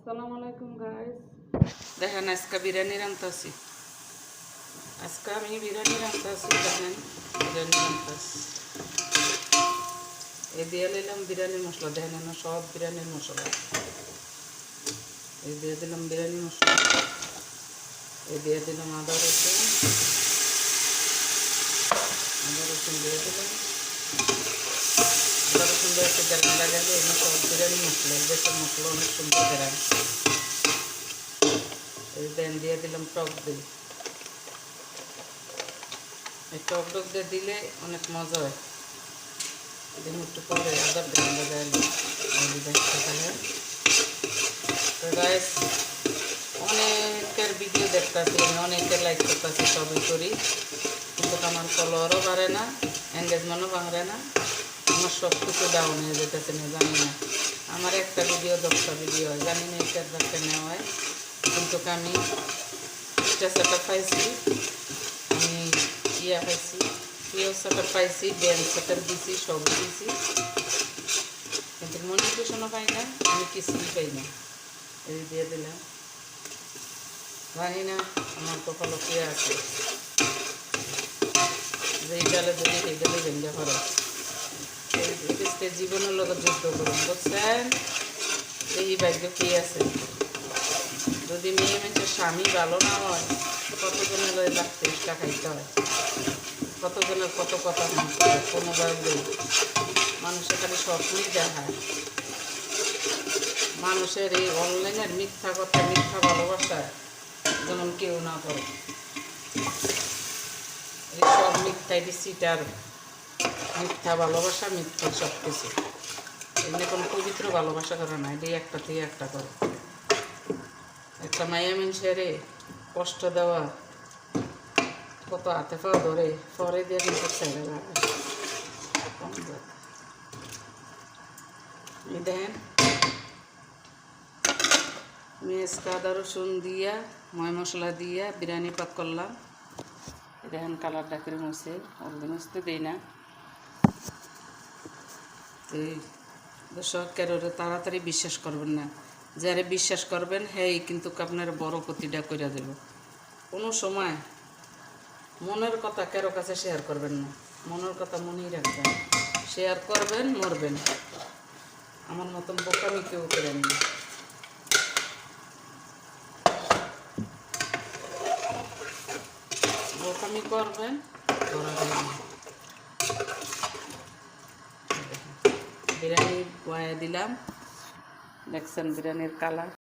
আসসালামু আলাইকুম গাইস, দেখেন আজকে বিরিয়ানি রান্তাছি। আজকে আমি বিরিয়ানি রান্তাছি। দেখেন বিরিয়ানি রান্তাছি। এই দিয়ে নিলাম বিরিয়ানি মশলা। দেখেন না সব বিরিয়ানির মশলা। এই দিয়ে দিলাম বিরিয়ানি মশলা। এই দিয়ে দিলাম আদা রসুন দিয়ে দিলাম। আদা রসুন দিয়ে একটু গরম লাগালে এমনি সব বিরিয়ানি মশলা, বেসন মশলা অনেক সুন্দর গরম। এই দেন দিয়ে দিলাম টক দই। এই টক ডক দিয়ে দিলে অনেক মজা হয়। দিন একটু পরে আদা গ্রাম লাগাইলে তো গাইস, অনেকের ভিডিও দেখতেছি, আমি অনেকের লাইক করতেছি, সবই করি, কিন্তু আমার ফলোয়ারও বাড়ে না, এঙ্গেজমেন্টও বাড়ে না। আমার সব কিছু ডাউন হয়ে যেতেছে না, জানি না। আমার একটা ভিডিও 10টা ভিডিও হয়, জানি না এটার রাখতে নেওয়া হয়। কিন্তু আমি সেটা পাইছি, আমি পাইছি, সেটা পাইছি, ড্যান্স সেটার দিছি, সব দিছি, কিন্তু মনিফিকেশনও পাই না, আমি কিছুই পাই না। এই দিয়ে দিলাম। জানি না আমার কপালও কে আছে, যে এই ডালে যদি এই ডালে ভেঙে পড়ে। জীবনের লোক যুদ্ধ করুন, বুঝছেন? এই ভাগ্য কে আছে? যদি মেয়ে মানুষের স্বামী ভালো না হয়, কতজনের লয় লাগতে খাইতে হয়, কতজনের কত কথা শুনতে হয়। কোনোভাবে মানুষের খালি স্বপ্নই দেখায়। মানুষের এই অনলাইনের মিথ্যা কথা, মিথ্যা ভালোবাসায় যেমন কেউ না করে। এই সব মিথ্যা, এটি সিটার, মিথ্যা ভালোবাসা, মিথ্যা সব কিছু। এমনি কোনো পবিত্র ভালোবাসা করে না, এটি একটা থেকে একটা করে। একটা মায়া মানুষের কষ্ট দেওয়া, কত হাতে পাওয়া ধরে পরে দিয়ে কিন্তু ছেড়ে লাগে। দেখেন মেজ আদা রসুন দিয়া, ময় মশলা দিয়া বিরিয়ানি পাক করলাম। দেখেন কালারটা কিরকম হয়েছে, হলদি মস্তে দিই না। এই দর্শক কারোরে তাড়াতাড়ি বিশ্বাস করবেন না, যারে বিশ্বাস করবেন হ্যাঁ কিন্তু আপনার বড় ক্ষতিটা করে দেব। কোনো সময় মনের কথা কারো কাছে শেয়ার করবেন না, মনের কথা মনেই রাখবেন। শেয়ার করবেন মরবেন। আমার মতন বোকামি কেউ করেন না। বোকামি করবেন, বিরিয়ানি বয়া দিলাম। দেখছেন বিরিয়ানির কালার।